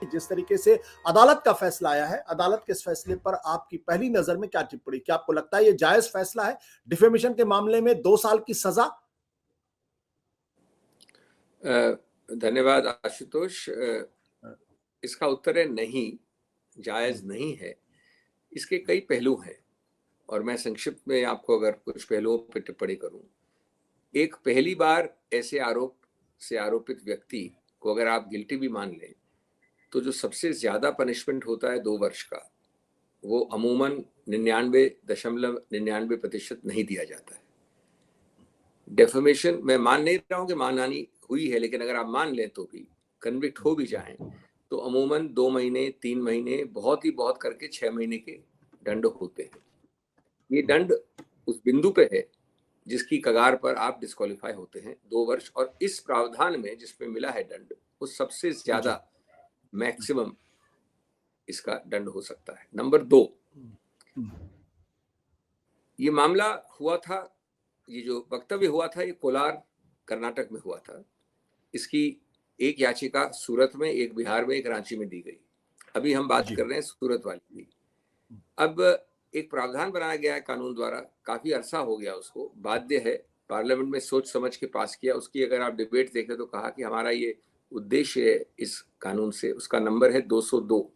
जिस तरीके से अदालत का फैसला आया है, अदालत के इस फैसले पर आपकी पहली नजर में क्या टिप्पणी? क्या आपको लगता है ये जायज फैसला है? डिफेमेशन के मामले में 2 साल की सजा? धन्यवाद आशुतोष। इसका उत्तर है नहीं, जायज नहीं है। इसके कई पहलू हैं और मैं संक्षिप्त में आपको अगर कुछ पहलुओं पर टिप्पणी करूं। एक, पहली बार ऐसे आरोप से आरोपित व्यक्ति को अगर आप गिल्टी भी मान लें तो जो सबसे ज्यादा पनिशमेंट होता है 2 वर्ष का, वो अमूमन 99.99% नहीं दिया जाता है। डेफेमेशन मैं मान नहीं रहा हूं कि मानहानि हुई है, लेकिन अगर आप मान लें तो भी कन्विक्ट हो भी जाएं तो अमूमन 2 महीने, 3 महीने, बहुत ही बहुत करके 6 महीने के दंड होते हैं। ये दंड उस बिंदु पे है जिसकी कगार पर आप डिस्क्वालीफाई होते हैं, 2 वर्ष। और इस प्रावधान में जिसमें मिला है दंड, वो सबसे ज्यादा मैक्सिमम इसका दंड हो सकता है। नंबर 2, ये मामला हुआ था, ये जो वक्तव्य हुआ था, ये कोलार कर्नाटक में हुआ था। इसकी एक याचिका सूरत में, एक बिहार में, एक रांची में दी गई। अभी हम बात कर रहे हैं सूरत वाली की। अब एक प्रावधान बनाया गया है कानून द्वारा, काफी अरसा हो गया उसको, बाध्य है, पार्लियामेंट में सोच समझ के पास किया। उसकी अगर आप डिबेट देखें तो कहा कि हमारा ये उद्देश्य है इस कानून से, उसका नंबर है 202,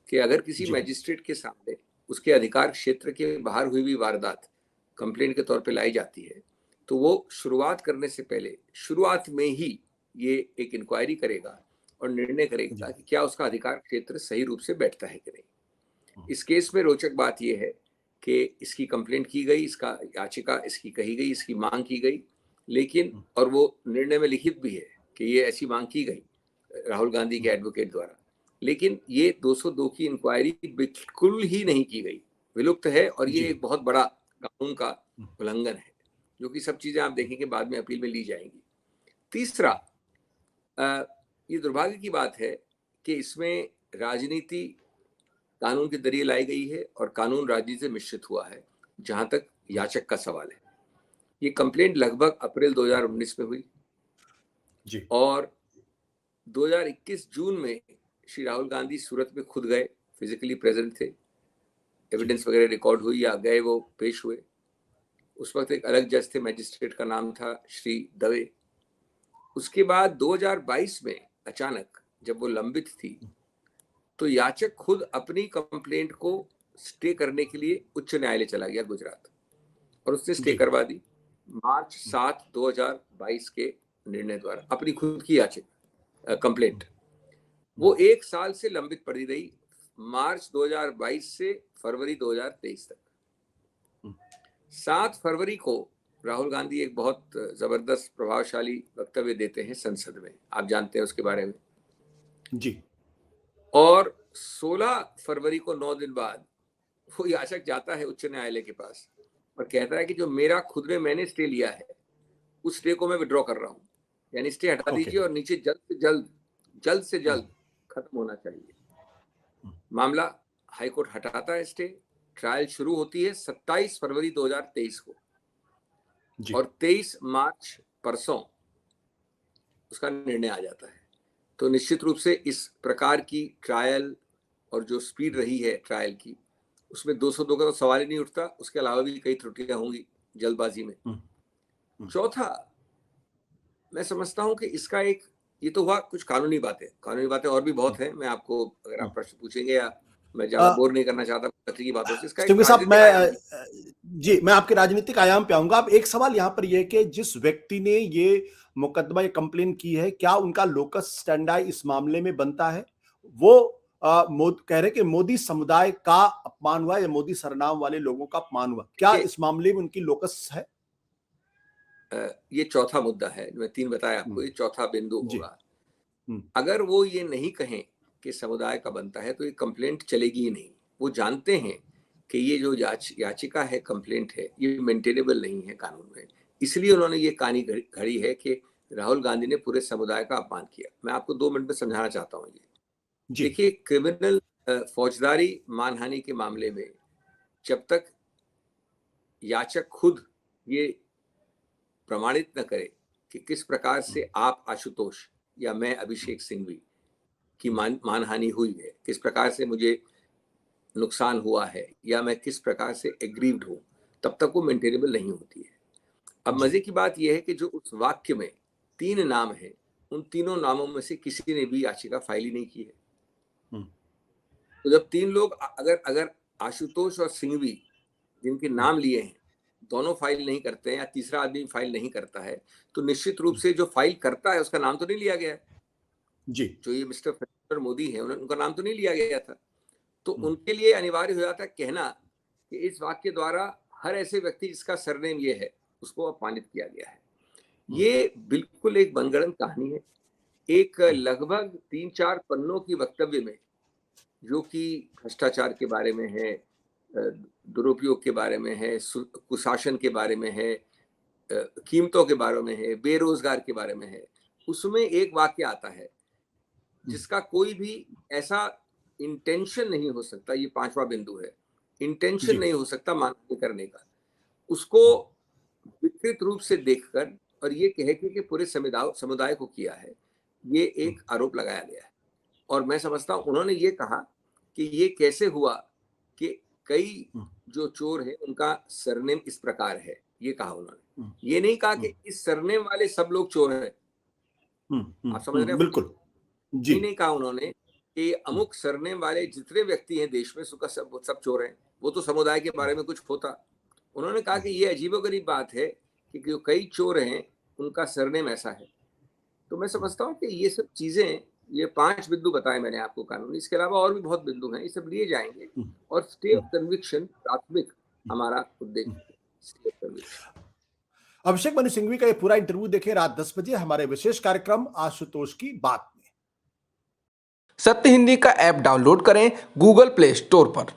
कि अगर किसी मैजिस्ट्रेट के सामने उसके अधिकार क्षेत्र के बाहर हुई भी वारदात कंप्लेंट के तौर पे लाई जाती है तो वो शुरुआत करने से पहले, शुरुआत में ही ये एक इंक्वायरी करेगा और निर्णय करेगा कि क्या उसका अधिकार क्षेत्र सही रूप से बैठता है कि नहीं। इस केस में रोचक बात यह है कि इसकी कंप्लेंट की गई, इसका याचिका इसकी कही गई, इसकी मांग की गई, लेकिन और वो निर्णय में लिखित भी है कि ये ऐसी मांग की गई राहुल गांधी के एडवोकेट द्वारा, लेकिन ये 202 की इंक्वायरी बिल्कुल ही नहीं की गई, विलुप्त है। और ये एक बहुत बड़ा कानून का उल्लंघन है, जो कि सब चीजें आप देखेंगे बाद में अपील में ली जाएंगी। तीसरा, ये दुर्भाग्य की बात है कि इसमें राजनीति कानून के जरिए लाई गई है और कानून राजनीति से मिश्रित हुआ है। जहां तक याचक का सवाल है, ये कंप्लेंट लगभग अप्रैल 2019 में हुई और 2021 जून में श्री राहुल गांधी सूरत में खुद गए, फिजिकली प्रेजेंट थे, एविडेंस वगैरह रिकॉर्ड हुई या गए, वो पेश हुए। उस वक्त एक अलग जज थे, मैजिस्ट्रेट का नाम था श्री दवे। उसके बाद 2022 में अचानक जब वो लंबित थी तो याचक खुद अपनी कंप्लेंट को स्टे करने के लिए उच्च न्यायालय चला गया गुजरात, और उसने स्टे करवा दी मार्च 7, 2022 के निर्णय द्वारा अपनी खुद की याचिका कंप्लेंट। वो 1 साल से लंबित पड़ी रही, मार्च 2022 से फरवरी 2023 तक। 7 फरवरी को राहुल गांधी एक बहुत जबरदस्त प्रभावशाली वक्तव्य देते हैं संसद में, आप जानते हैं उसके बारे में जी। और 16 फरवरी को 9 दिन बाद वो याचक जाता है उच्च न्यायालय के पास और कहता है कि जो मेरा खुद में मैंने स्टे लिया है उस स्टे को मैं विड्रॉ कर रहा हूं, यानी स्टे हटा दीजिए और नीचे जल्द से जल्द खत्म होना चाहिए। मामला हाईकोर्ट हटाता है स्टे, ट्रायल शुरू होती है 27 फरवरी 2023 को और 23 मार्च परसों उसका निर्णय आ जाता है। तो निश्चित रूप से इस प्रकार की ट्रायल और जो स्पीड रही है ट्रायल की, उसमें 202 का तो सवाल ही नहीं उठता, उसके अलावा भी कई त्रुटियां होंगी जल्दबाजी में। चौथा, मैं समझता हूं कि इसका एक, ये तो हुआ कुछ कानूनी बातें और भी बहुत हैं, मैं आपको अगर आप प्रश्न पूछेंगे या मैं ज्यादा बोर नहीं करना चाहता की बातों से, इसका एक साहब मैं आपके राजनीतिक आयाम पे आऊंगा। अब एक सवाल यहाँ पर यह कि जिस व्यक्ति ने ये मुकदमा, ये कंप्लेन की है, क्या उनका लोकस स्टैंडाई इस मामले में बनता है? वो कह रहे कि मोदी समुदाय का अपमान हुआ या मोदी सरनाम वाले लोगों का अपमान हुआ, क्या इस मामले में उनकी लोकस है? ये चौथा मुद्दा है, मैं 3 बताया आपको, ये चौथा बिंदु होगा। अगर वो ये नहीं कहें कि समुदाय का बनता है तो ये कंप्लेंट चलेगी ही नहीं। वो जानते हैं कि ये जो याचिका है, कंप्लेंट है, ये मेंटेनेबल नहीं है कानून में, इसलिए उन्होंने ये कहानी घड़ी है कि राहुल गांधी ने पूरे समुदाय का अपमान किया। मैं आपको 2 मिनट में समझाना चाहता हूँ। ये देखिए, क्रिमिनल फौजदारी मानहानि के मामले में जब तक याचक खुद ये प्रमाणित न करे कि किस प्रकार से आप आशुतोष या मैं अभिषेक सिंघवी की मानहानि हुई है, किस प्रकार से मुझे नुकसान हुआ है, या मैं किस प्रकार से एग्रीव्ड हूं, तब तक वो मेंटेनेबल नहीं होती है। अब मजे की बात यह है कि जो उस वाक्य में 3 नाम है, उन तीनों नामों में से किसी ने भी याचिका फाइल ही नहीं की है। तो जब 3 लोग अगर आशुतोष और सिंघवी जिनके नाम लिए हैं, दोनों फाइल नहीं करते हैं या तीसरा आदमी फाइल नहीं करता है, तो निश्चित रूप से जो फाइल करता है उसका नाम तो नहीं लिया गया है। जी। जो ये मिस्टर मोदी है, उनका नाम तो नहीं लिया गया था। तो उनके लिए अनिवार्य हो जाता है कहना कि इस वाक्य द्वारा हर ऐसे व्यक्ति जिसका सरनेम ये है, उसको अपमानित किया गया है। ये बिल्कुल एक मनगढ़ंत कहानी है। एक लगभग 3-4 पन्नों की वक्तव्य में, जो कि भ्रष्टाचार के बारे में है, दुरुपयोग के बारे में है, कुशासन के बारे में है, कीमतों के बारे में है, बेरोजगार के बारे में है, उसमें एक वाक्य आता है जिसका कोई भी ऐसा इंटेंशन नहीं हो सकता, ये 5वां बिंदु है, इंटेंशन नहीं हो सकता मानहानि करने का। उसको विकृत रूप से देखकर और ये कह के पूरे समुदाय को किया है, ये एक आरोप लगाया गया है। और मैं समझता हूं उन्होंने ये कहा कि ये कैसे हुआ कि कई जो चोर हैं उनका सरनेम इस प्रकार है, ये कहा उन्होंने। ये नहीं कहा कि इस सरनेम वाले सब लोग चोर हैं। आप समझ रहे हैं? बिल्कुल जी। ये नहीं कहा उन्होंने कि अमुक सरनेम वाले जितने व्यक्ति हैं देश में सुखा सब चोर हैं, वो तो समुदाय के बारे में कुछ होता। उन्होंने कहा कि ये अजीबोगरीब बात है कि जो कई चोर हैं उनका सरनेम ऐसा है। तो मैं समझता हूँ कि ये सब चीजें, ये 5 बिंदु बताए मैंने आपको कानूनी, इसके अलावा और भी बहुत बिंदु हैं, ये सब लिए जाएंगे और स्टे ऑफ कन्विक्शन प्राथमिक हमारा उद्देश्य है। Stay of conviction. Abhishek Manu Singhvi का ये पूरा इंटरव्यू देखें रात 10 बजे हमारे विशेष कार्यक्रम आशुतोष की बात में। सत्य हिंदी का ऐप डाउनलोड करें गूगल प्ले स्टोर पर।